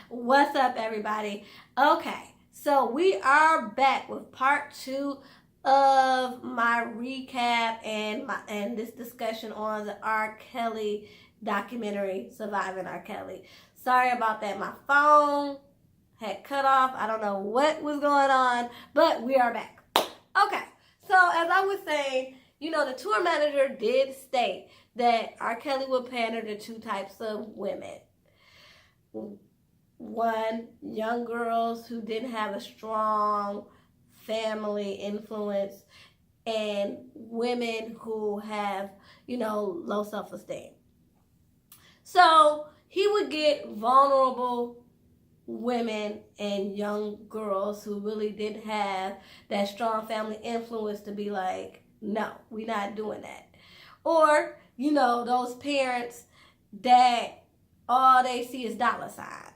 What's up, everybody? Okay, so we are back with part 2 of my recap and this discussion on the R. Kelly documentary, Surviving R. Kelly. Sorry about that. My phone had cut off. I don't know what was going on, but we are back. Okay, so as I was saying, the tour manager did state that R. Kelly would pander to two types of women. One, young girls who didn't have a strong family influence, and women who have, low self-esteem. So he would get vulnerable women and young girls who really didn't have that strong family influence to be like, no, we're not doing that. Or, those parents that all they see is dollar signs.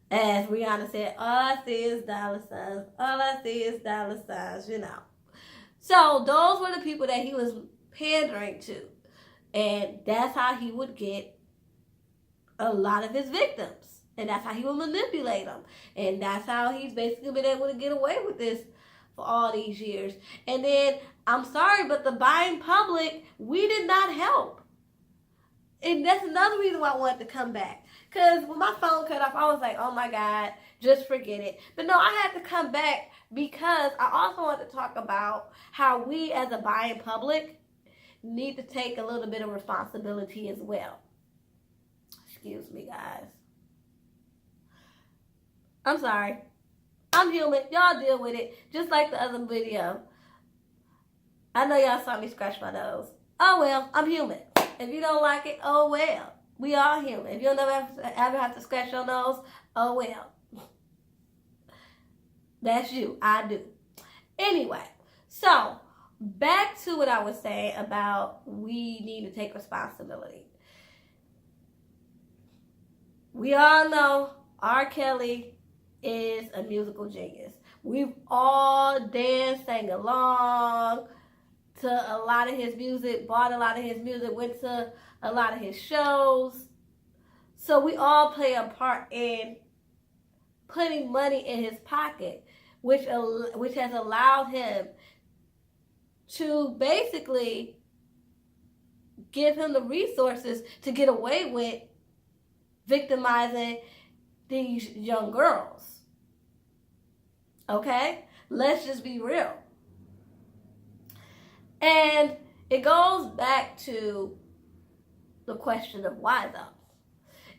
As Rihanna said, all I see is dollar signs. All I see is dollar signs, So those were the people that he was pandering to. And that's how he would get a lot of his victims. And that's how he would manipulate them. And that's how he's basically been able to get away with this for all these years. And then, I'm sorry, but the buying public, we did not help. And that's another reason why I wanted to come back. Because when my phone cut off, I was like, oh my God, just forget it. But no, I had to come back because I also want to talk about how we as a buying public need to take a little bit of responsibility as well. Excuse me, guys. I'm sorry. I'm human. Y'all deal with it. Just like the other video. I know y'all saw me scratch my nose. Oh well, I'm human. If you don't like it, oh well. We all human. If you'll never ever have to scratch your nose, oh well. That's you. I do. Anyway, so back to what I was saying about we need to take responsibility. We all know R. Kelly is a musical genius. We've all danced, sang along to a lot of his music, bought a lot of his music, went to a lot of his shows. So we all play a part in putting money in his pocket, which has allowed him to basically give him the resources to get away with victimizing these young girls. Okay? Let's just be real. And it goes back to the question of why though.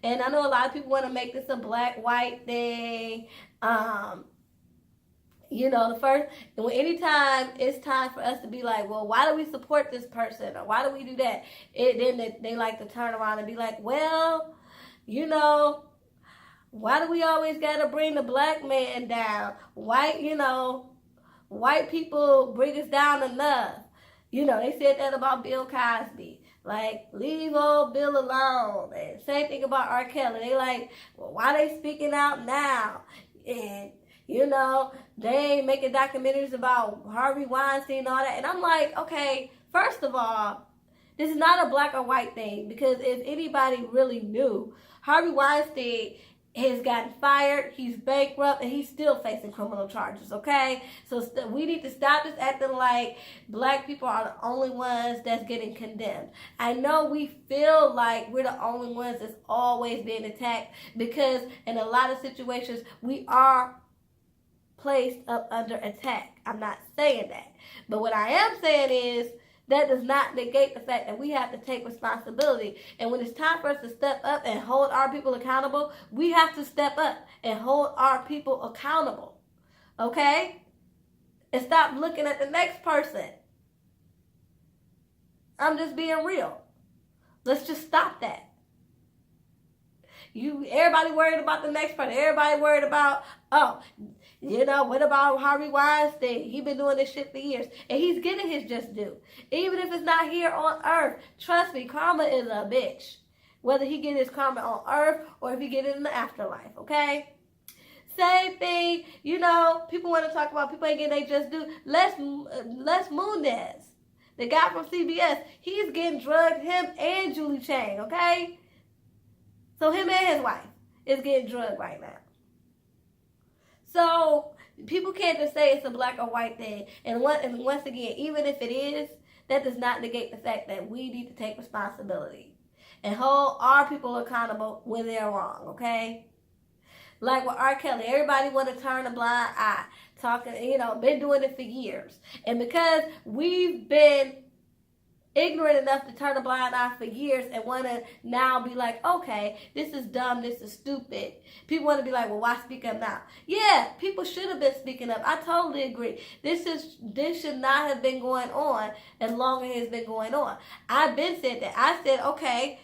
And I know a lot of people want to make this a black-white thing. Anytime it's time for us to be like, well, why do we support this person? Or why do we do that? Then they like to turn around and be like, well, why do we always got to bring the black man down? White people bring us down enough. They said that about Bill Cosby. Like, leave old Bill alone. And same thing about R. Kelly. They like, well, why they speaking out now? And, they ain't making documentaries about Harvey Weinstein and all that. And I'm like, okay, first of all, this is not a black or white thing. Because if anybody really knew, Harvey Weinstein has gotten fired, he's bankrupt, and he's still facing criminal charges, okay? So we need to stop this acting like black people are the only ones that's getting condemned. I know we feel like we're the only ones that's always being attacked because in a lot of situations, we are placed up under attack. I'm not saying that. But what I am saying is that does not negate the fact that we have to take responsibility. And when it's time for us to step up and hold our people accountable, we have to step up and hold our people accountable. Okay? And stop looking at the next person. I'm just being real. Let's just stop that. Everybody worried about the next person. Everybody worried about, what about Harvey Weinstein? He's been doing this shit for years. And he's getting his just due. Even if it's not here on earth. Trust me, karma is a bitch. Whether he get his karma on earth or if he get it in the afterlife, okay? Same thing, people want to talk about people ain't getting their just due. Les Moonves, the guy from CBS, he's getting drugged, him and Julie Chang, okay? So him and his wife is getting drugged right now. So people can't just say it's a black or white thing. And once again, even if it is, that does not negate the fact that we need to take responsibility and hold our people accountable when they're wrong, okay? Like with R. Kelly, everybody want to turn a blind eye, talking, been doing it for years. And because we've been ignorant enough to turn a blind eye for years and want to now be like, okay, this is dumb, this is stupid. People want to be like, well, why speak up now? Yeah, people should have been speaking up. I totally agree. This should not have been going on as long as it's been going on. I've been said that. I said, okay,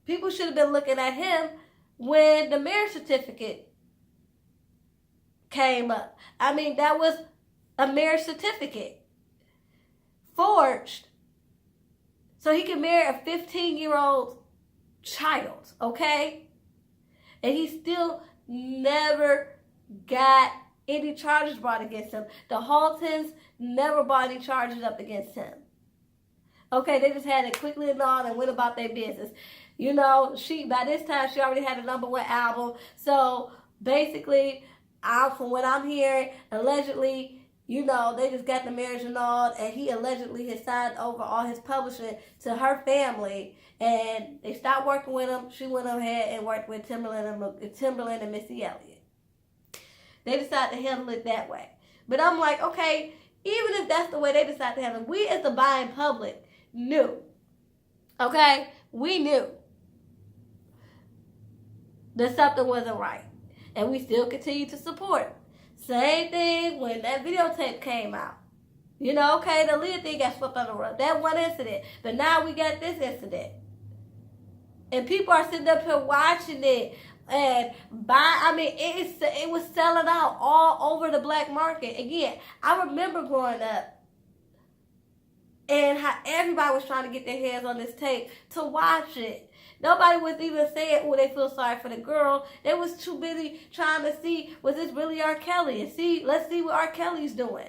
people should have been looking at him when the marriage certificate came up. I mean, that was a marriage certificate forged so he can marry a 15-year-old child, okay? And he still never got any charges brought against him. The Haltons never brought any charges up against him. Okay, they just had it quickly annulled and went about their business. By this time, she already had a #1 album. So basically, from what I'm hearing, allegedly, they just got the marriage annulled, and he allegedly has signed over all his publishing to her family, and they stopped working with him. She went ahead and worked with Timberland and Missy Elliott. They decided to handle it that way. But I'm like, okay, even if that's the way they decided to handle it, we as the buying public knew. Okay? We knew that something wasn't right. And we still continue to support. Same thing when that videotape came out. Okay, the Leah thing got swept under the rug. That one incident. But now we got this incident. And people are sitting up here watching it and it was selling out all over the black market. Again, I remember growing up and how everybody was trying to get their hands on this tape to watch it. Nobody was even saying, oh, they feel sorry for the girl. They was too busy trying to see, was this really R. Kelly? And let's see what R. Kelly's doing.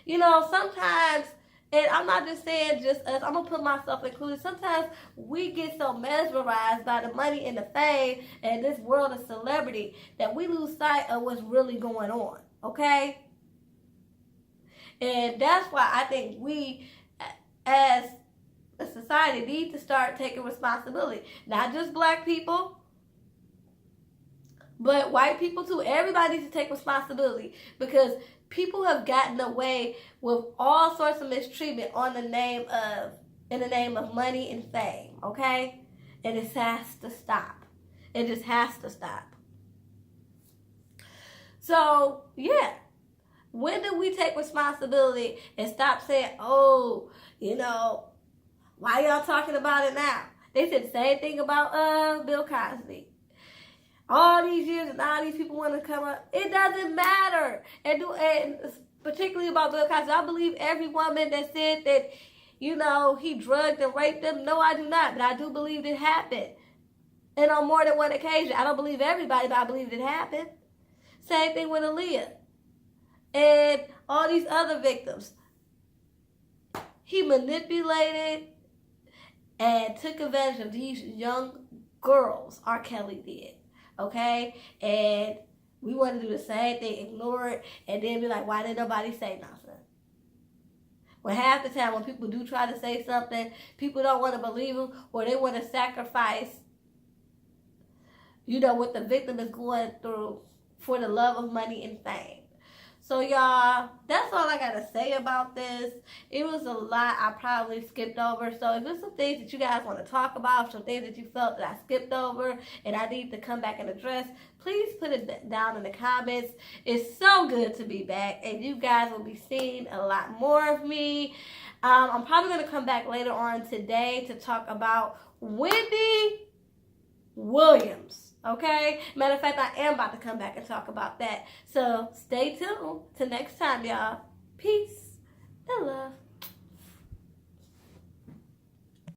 Sometimes, and I'm not just saying just us, I'm going to put myself included. Sometimes we get so mesmerized by the money and the fame and this world of celebrity that we lose sight of what's really going on. Okay? And that's why I think we, as a society, need to start taking responsibility. Not just black people, but white people too. Everybody needs to take responsibility because people have gotten away with all sorts of mistreatment in the name of money and fame, okay? And it has to stop. It just has to stop. So, yeah. When do we take responsibility and stop saying, oh, why y'all talking about it now? They said the same thing about Bill Cosby. All these years and all these people want to come up. It doesn't matter. And particularly about Bill Cosby, I believe every woman that said that, he drugged and raped them. No, I do not. But I do believe it happened. And on more than one occasion. I don't believe everybody, but I believe it happened. Same thing with Aaliyah. And all these other victims. He manipulated and took advantage of these young girls, R. Kelly did, okay? And we want to do the same thing, ignore it, and then be like, why didn't nobody say nothing? Well, half the time when people do try to say something, people don't want to believe them, or they want to sacrifice, what the victim is going through for the love of money and fame. So, y'all, that's all I got to say about this. It was a lot I probably skipped over. So, if there's some things that you guys want to talk about, some things that you felt that I skipped over and I need to come back and address, please put it down in the comments. It's so good to be back, and you guys will be seeing a lot more of me. I'm probably going to come back later on today to talk about Wendy Williams. Okay? Matter of fact, I am about to come back and talk about that. So stay tuned till next time, y'all. Peace and love.